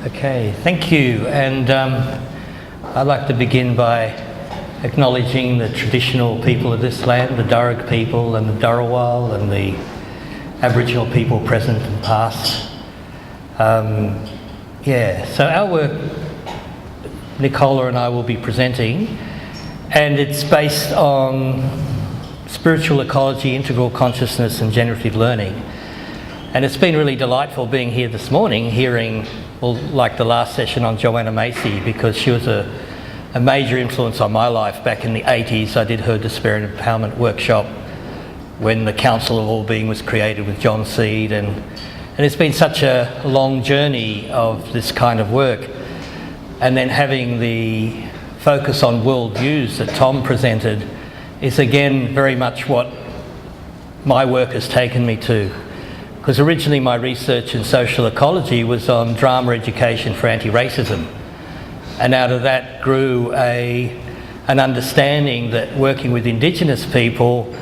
Okay, thank you. And I'd like to begin by acknowledging the traditional people of this land, the Darug people and the Dharawal and the Aboriginal people present and past. So our work, Nicola and I will be presenting, and it's based on spiritual ecology, integral consciousness and generative learning. And it's been really delightful being here this morning, hearing, well, like the last session on Joanna Macy, because she was a major influence on my life back in the 80s. I did her Despair and Empowerment workshop when the Council of All Being was created with John Seed, and it's been such a long journey of this kind of work. And then having the focus on worldviews that Tom presented is again very much what my work has taken me to. Because originally my research in social ecology was on drama education for anti-racism. And out of that grew an understanding that working with Indigenous people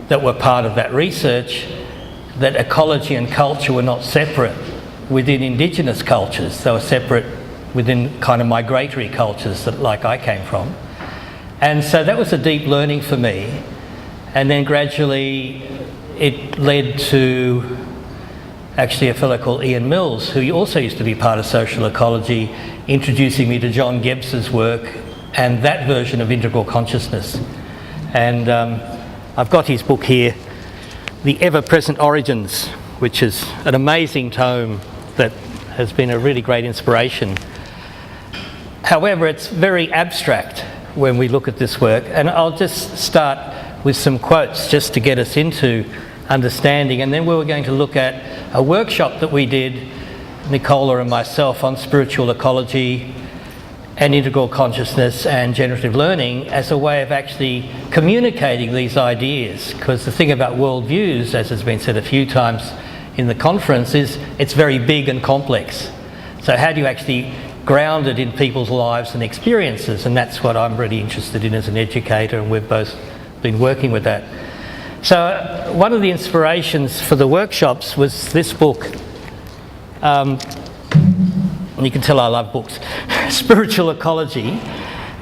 that were part of that research, that ecology and culture were not separate within Indigenous cultures. They were separate within kind of migratory cultures that, like I came from. And so that was a deep learning for me. And then gradually it led to actually a fellow called Ian Mills, who also used to be part of social ecology, introducing me to John Gibbs's work and that version of integral consciousness. And I've got his book here, The Ever-Present Origins, which is an amazing tome that has been a really great inspiration. However, it's very abstract when we look at this work, and I'll just start with some quotes just to get us into understanding, and then we were going to look at a workshop that we did, Nicola and myself, on spiritual ecology and integral consciousness and generative learning as a way of actually communicating these ideas. Because the thing about worldviews, as has been said a few times in the conference, is it's very big and complex. So how do you actually ground it in people's lives and experiences? And that's what I'm really interested in as an educator, and we've both been working with that. So one of the inspirations for the workshops was this book. And you can tell I love books. Spiritual Ecology,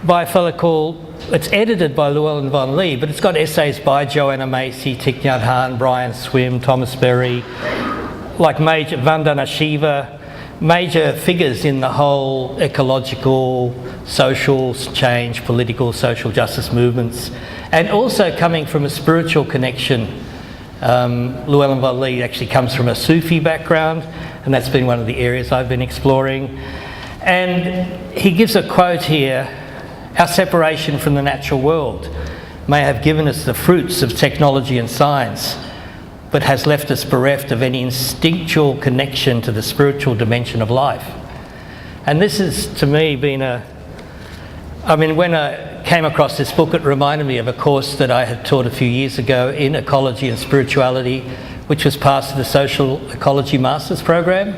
by a fellow called, it's edited by Llewellyn Von Lee, but it's got essays by Joanna Macy, Thich Nhat Hanh, Brian Swim, Thomas Berry, like major Vandana Shiva, major figures in the whole ecological, social change, political, social justice movements, and also coming from a spiritual connection. Llewellyn Von Lee actually comes from a Sufi background, and that's been one of the areas I've been exploring. And he gives a quote here: "Our separation from the natural world may have given us the fruits of technology and science, but has left us bereft of any instinctual connection to the spiritual dimension of life." And this has, to me, been when I came across this book, it reminded me of a course that I had taught a few years ago in ecology and spirituality, which was part of the Social Ecology Masters program.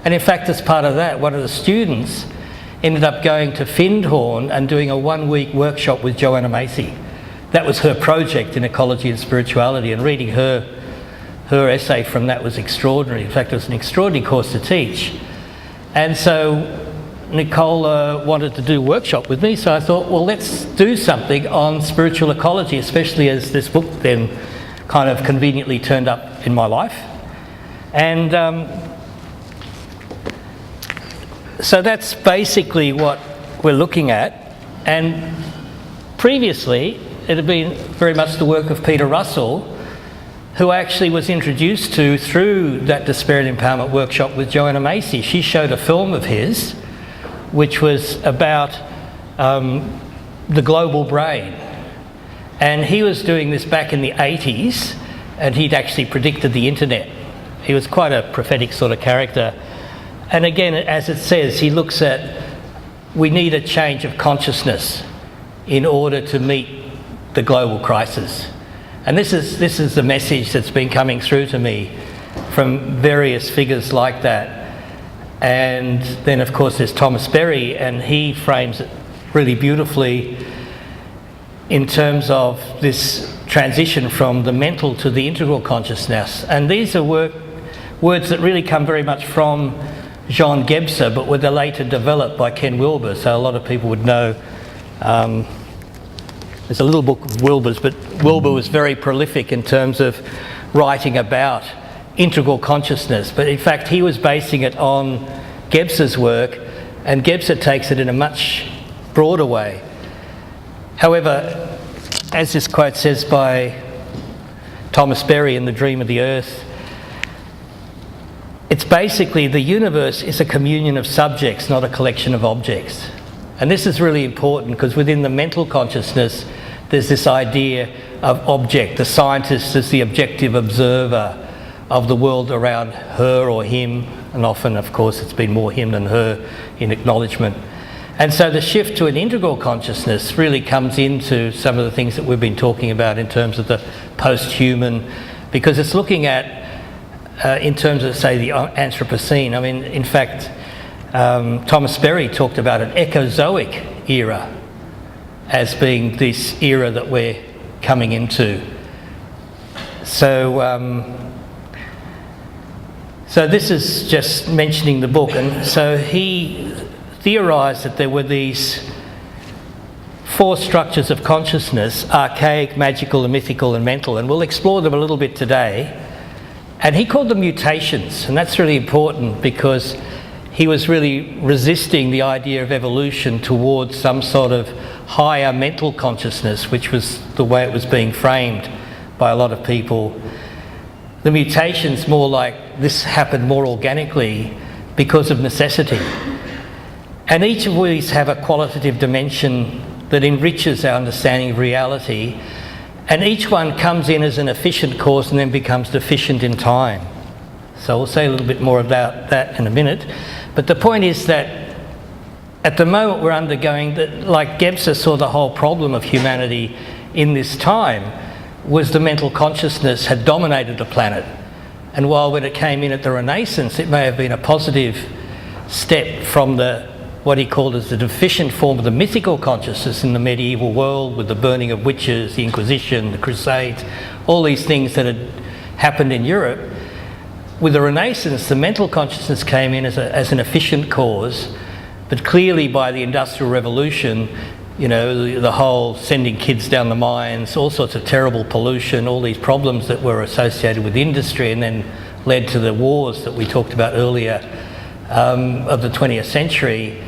And in fact, as part of that, one of the students ended up going to Findhorn and doing a one-week workshop with Joanna Macy. That was her project in ecology and spirituality, and reading her essay from that was extraordinary. In fact, it was an extraordinary course to teach. And so Nicola wanted to do a workshop with me, so I thought, well, let's do something on spiritual ecology, especially as this book then kind of conveniently turned up in my life. And so that's basically what we're looking at. And previously, it had been very much the work of Peter Russell, who actually was introduced to through that Despair and Empowerment workshop with Joanna Macy. She showed a film of his, which was about the global brain. And he was doing this back in the 80s, and he'd actually predicted the internet. He was quite a prophetic sort of character. And again, as it says, he looks at, we need a change of consciousness in order to meet the global crisis. And this is the message that's been coming through to me from various figures like that. And then, of course, there's Thomas Berry, and he frames it really beautifully in terms of this transition from the mental to the integral consciousness. And these are words that really come very much from Jean Gebser, but were later developed by Ken Wilber. So a lot of people would know. There's a little book of Wilber's, but Wilber was very prolific in terms of writing about integral consciousness. But in fact, he was basing it on Gebser's work, and Gebser takes it in a much broader way. However, as this quote says by Thomas Berry in The Dream of the Earth, it's basically the universe is a communion of subjects, not a collection of objects. And this is really important because within the mental consciousness, there's this idea of object. The scientist is the objective observer of the world around her or him, and often, of course, it's been more him than her in acknowledgement. And so the shift to an integral consciousness really comes into some of the things that we've been talking about in terms of the post-human, because it's looking at, in terms of, say, the Anthropocene. I mean, in fact, Thomas Berry talked about an Ecozoic era as being this era that we're coming into. So this is just mentioning the book, and so he theorised that there were these 4 structures of consciousness: archaic, magical, and mythical, and mental, and we'll explore them a little bit today. And he called them mutations, and that's really important because he was really resisting the idea of evolution towards some sort of higher mental consciousness, which was the way it was being framed by a lot of people. The mutations, more like this happened more organically because of necessity. And each of these have a qualitative dimension that enriches our understanding of reality, and each one comes in as an efficient cause and then becomes deficient in time. So we'll say a little bit more about that in a minute. But the point is that at the moment we're undergoing, that, like Gebser saw the whole problem of humanity in this time, was the mental consciousness had dominated the planet. And while when it came in at the Renaissance, it may have been a positive step from what he called as the deficient form of the mythical consciousness in the medieval world, with the burning of witches, the Inquisition, the Crusades, all these things that had happened in Europe. With the Renaissance, the mental consciousness came in as an efficient cause, but clearly by the Industrial Revolution, you know, the whole sending kids down the mines, all sorts of terrible pollution, all these problems that were associated with industry, and then led to the wars that we talked about earlier of the 20th century,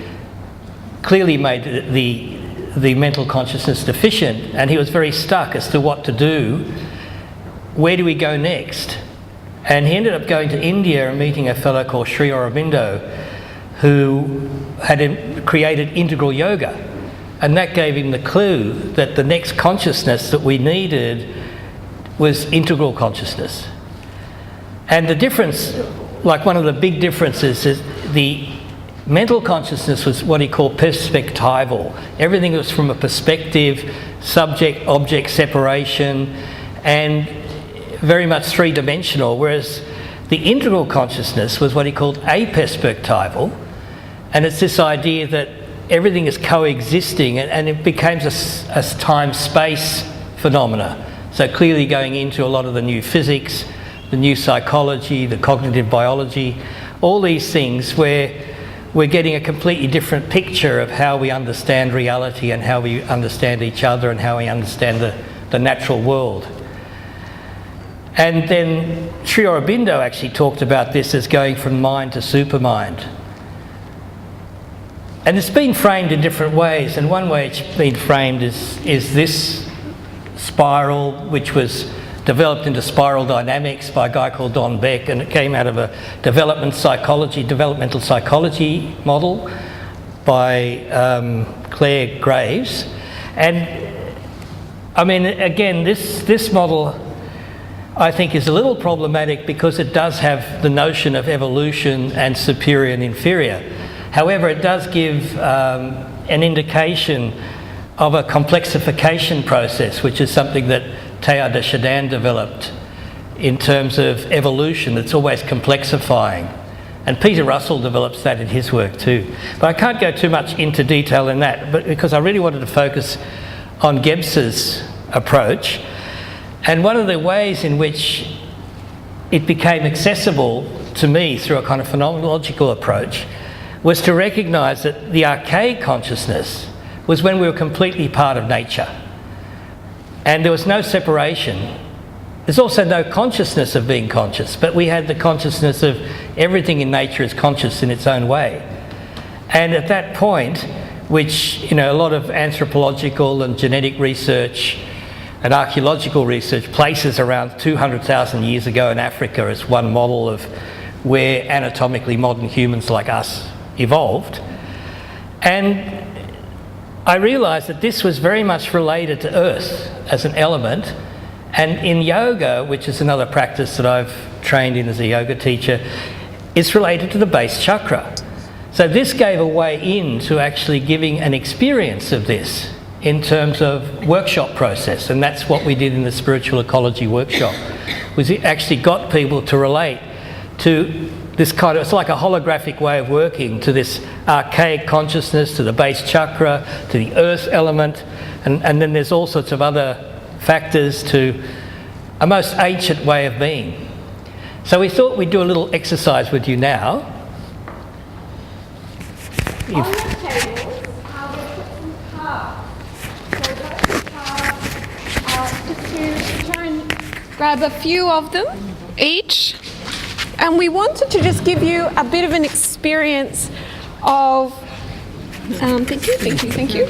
clearly made the mental consciousness deficient, and he was very stuck as to what to do. Where do we go next? And he ended up going to India and meeting a fellow called Sri Aurobindo, who had created integral yoga. And that gave him the clue that the next consciousness that we needed was integral consciousness. And the difference, like one of the big differences, is the mental consciousness was what he called perspectival. Everything was from a perspective, subject-object separation, and very much three-dimensional, whereas the integral consciousness was what he called aperspectival, and it's this idea that everything is coexisting, and it becomes a time-space phenomena. So clearly going into a lot of the new physics, the new psychology, the cognitive biology, all these things where we're getting a completely different picture of how we understand reality and how we understand each other and how we understand the natural world. And then Sri Aurobindo actually talked about this as going from mind to supermind. And it's been framed in different ways, and one way it's been framed is this spiral, which was developed into spiral dynamics by a guy called Don Beck, and it came out of a developmental psychology model by Claire Graves. And I mean, again, this model I think is a little problematic because it does have the notion of evolution and superior and inferior. However, it does give an indication of a complexification process, which is something that Teilhard de Chardin developed in terms of evolution. It's always complexifying. And Peter Russell develops that in his work too. But I can't go too much into detail in that, but because I really wanted to focus on Gebser's approach. And one of the ways in which it became accessible to me through a kind of phenomenological approach was to recognise that the archaic consciousness was when we were completely part of nature. And there was no separation. There's also no consciousness of being conscious, but we had the consciousness of everything in nature is conscious in its own way. And at that point, which, you know, a lot of anthropological and genetic research and archaeological research places around 200,000 years ago in Africa as one model of where anatomically modern humans like us evolved. And I realised that this was very much related to Earth as an element. And in yoga, which is another practice that I've trained in as a yoga teacher, it's related to the base chakra. So this gave a way into actually giving an experience of this in terms of workshop process, and that's what we did in the spiritual ecology workshop, was it actually got people to relate to this kind of, it's like a holographic way of working, to this archaic consciousness, to the base chakra, to the earth element, and then there's all sorts of other factors to a most ancient way of being. So we thought we'd do a little exercise with you now. On the table, we'll put some cards. So those cards, just to try and grab a few of them each. And we wanted to just give you a bit of an experience of, thank you,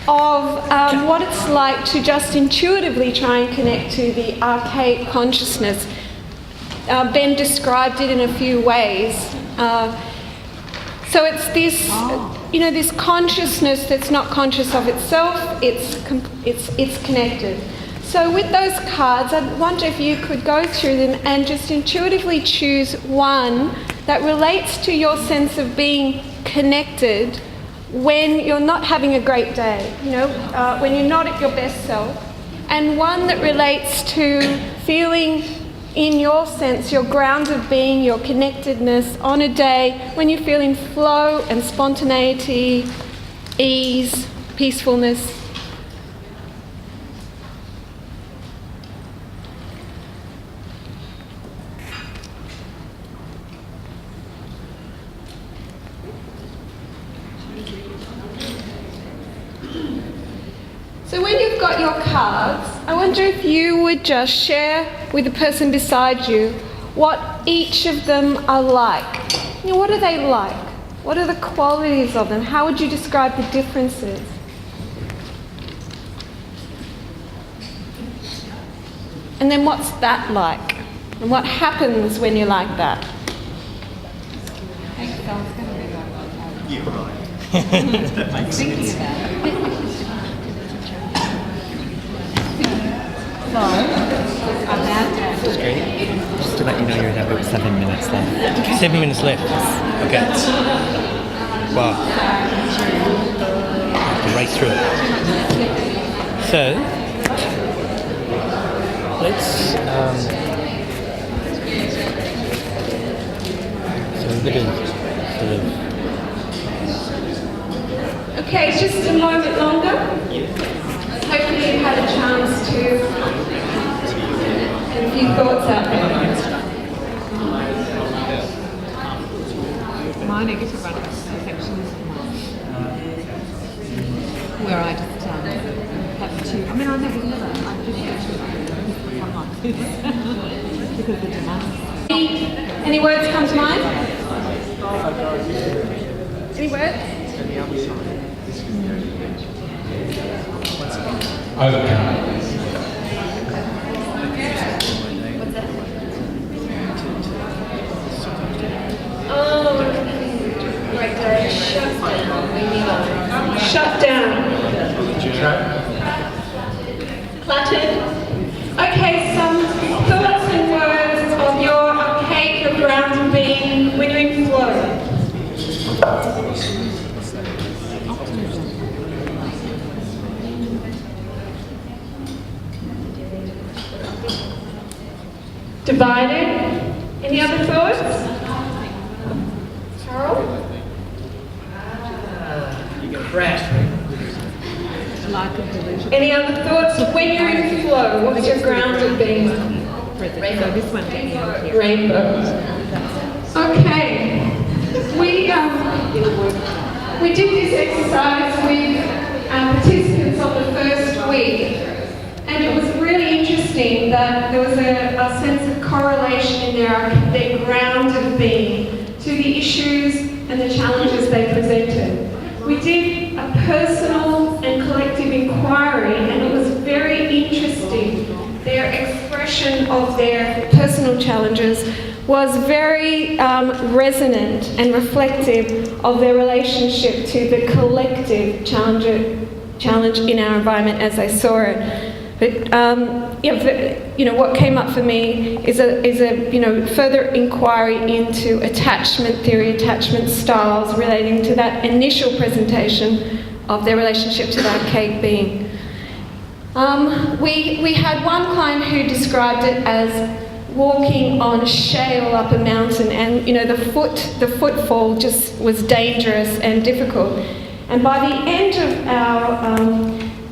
of what it's like to just intuitively try and connect to the archaic consciousness. Ben described it in a few ways. So it's this, you know, this consciousness that's not conscious of itself. It's connected. So with those cards, I wonder if you could go through them and just intuitively choose one that relates to your sense of being connected when you're not having a great day, you know, when you're not at your best self, and one that relates to feeling in your sense, your ground of being, your connectedness on a day when you feel in flow and spontaneity, ease, peacefulness. So when you've got your cards, I wonder if you would just share with the person beside you what each of them are like. You know, what are they like? What are the qualities of them? How would you describe the differences? And then what's that like? And what happens when you're like that? You're right. I'm thinking about it. So, Just to let you know, you have about 7 minutes left. 7 minutes left. Okay. Wow. I have to race through it. So, let's. So a bit of sort of. Okay, just a moment longer. Hopefully you've had a chance to get a few thoughts out there. my negative run perceptions where I just have to, I mean, I never, I just have to because the demand. Any words come to mind? Any words? Overcome. Oh, great day. Shut down. Shut down. Cluttered. Okay, some thoughts and words of your archaic ground of being when you're in flow. Divided. Any other thoughts? Carol? You get a crash. Lack of delusion. Any other thoughts? When you're in flow, what's your ground of being? present. So this one gets out here. Rainbow. Okay. We did this exercise with participants on the first week, and it was really interesting that there was a sense of correlation in their ground of being to the issues and the challenges they presented. We did a personal and collective inquiry, and it was very interesting. Their expression of their personal challenges was very resonant and reflective of their relationship to the collective challenge in our environment as they saw it. But what came up for me is a further inquiry into attachment theory, attachment styles relating to that initial presentation of their relationship to the archaic being. We had one client who described it as walking on shale up a mountain, and the footfall just was dangerous and difficult. And by the end of our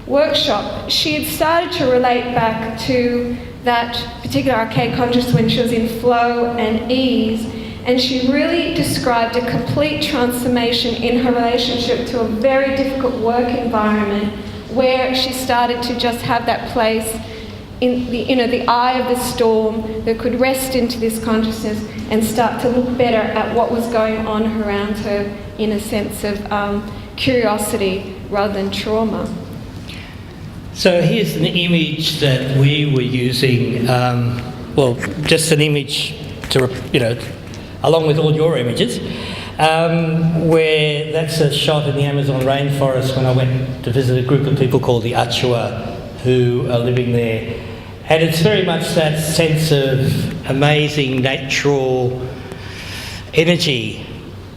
workshop, she had started to relate back to that particular archaic consciousness when she was in flow and ease, and she really described a complete transformation in her relationship to a very difficult work environment, where she started to just have that place in the eye of the storm that could rest into this consciousness and start to look better at what was going on around her in a sense of curiosity rather than trauma. So here's an image that we were using, just an image to, along with all your images, where that's a shot in the Amazon rainforest when I went to visit a group of people called the Achua who are living there. And it's very much that sense of amazing natural energy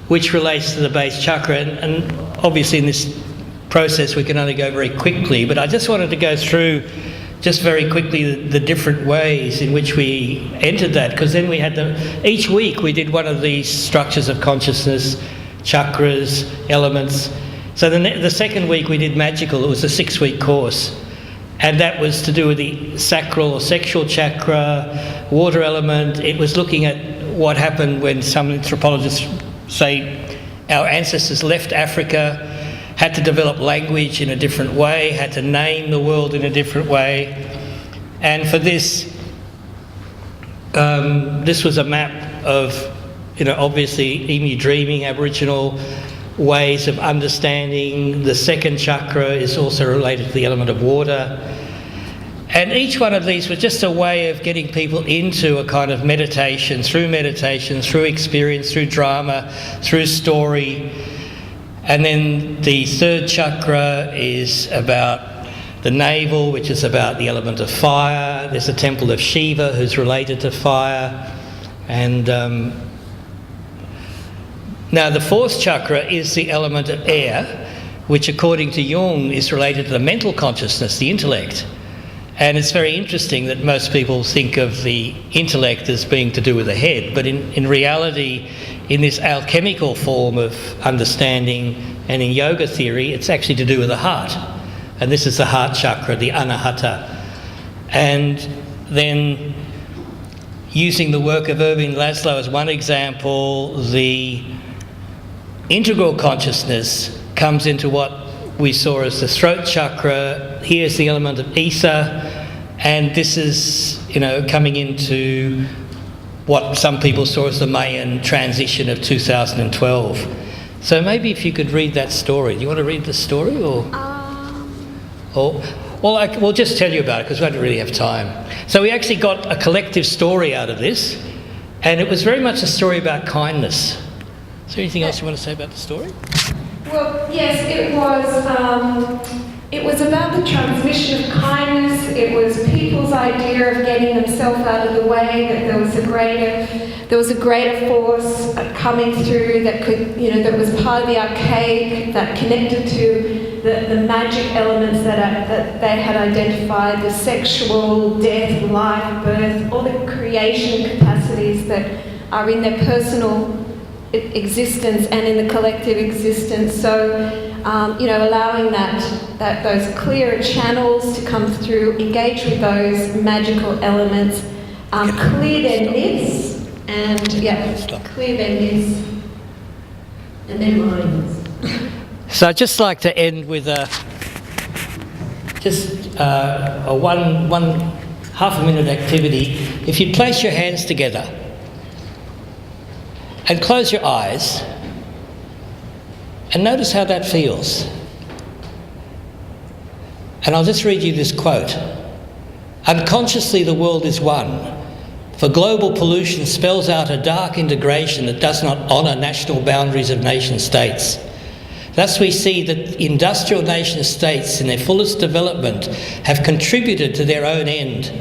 which relates to the base chakra. And obviously in this process we can only go very quickly, but I just wanted to go through just very quickly the different ways in which we entered that, because then we had each week we did one of these structures of consciousness, chakras, elements. So the second week we did magical. It was a 6-week course, and that was to do with the sacral or sexual chakra, water element. It was looking at what happened when some anthropologists say our ancestors left Africa, had to develop language in a different way, had to name the world in a different way. And for this, this was a map of, obviously emu dreaming, Aboriginal ways of understanding. The second chakra is also related to the element of water. And each one of these was just a way of getting people into a kind of meditation, through experience, through drama, through story. And then the third chakra is about the navel, which is about the element of fire. There's a temple of Shiva who's related to fire. And now the fourth chakra is the element of air, which according to Jung is related to the mental consciousness, the intellect. And it's very interesting that most people think of the intellect as being to do with the head, but in reality, in this alchemical form of understanding and in yoga theory, it's actually to do with the heart. And this is the heart chakra, the anahata. And then using the work of Erwin Laszlo as one example, the integral consciousness comes into what we saw as the throat chakra. Here's the element of ether, and this is, coming into what some people saw as the Mayan transition of 2012. So maybe if you could read that story. Do you want to read the story, or? We'll just tell you about it because we don't really have time. So we actually got a collective story out of this, and it was very much a story about kindness. Is there anything else you want to say about the story? Well, yes, it was about the transmission of kindness. It was people's idea of getting themselves out of the way, that there was a greater force coming through that could, that was part of the archaic, that connected to the magic elements that they had identified, the sexual, death, life, birth, all the creation capacities that are in their personal existence and in the collective existence. So, allowing those clearer channels to come through, engage with those magical elements, clear their myths, and clear their myths, and their minds. So I'd just like to end with a one half a minute activity. If you place your hands together and close your eyes and notice how that feels. And I'll just read you this quote. Unconsciously the world is one, for global pollution spells out a dark integration that does not honour national boundaries of nation states. Thus we see that industrial nation states in their fullest development have contributed to their own end.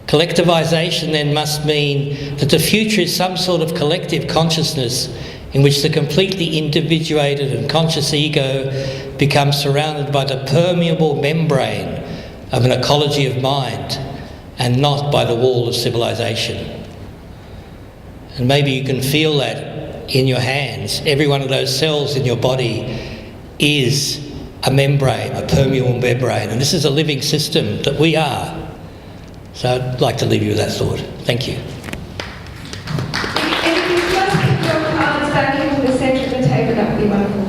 Collectivisation then must mean that the future is some sort of collective consciousness in which the completely individuated and conscious ego becomes surrounded by the permeable membrane of an ecology of mind and not by the wall of civilization. And maybe you can feel that in your hands. Every one of those cells in your body is a membrane, a permeable membrane, and this is a living system that we are. So I'd like to leave you with that thought. Thank you. And if you just put your cards back in the centre of the table, that would be wonderful.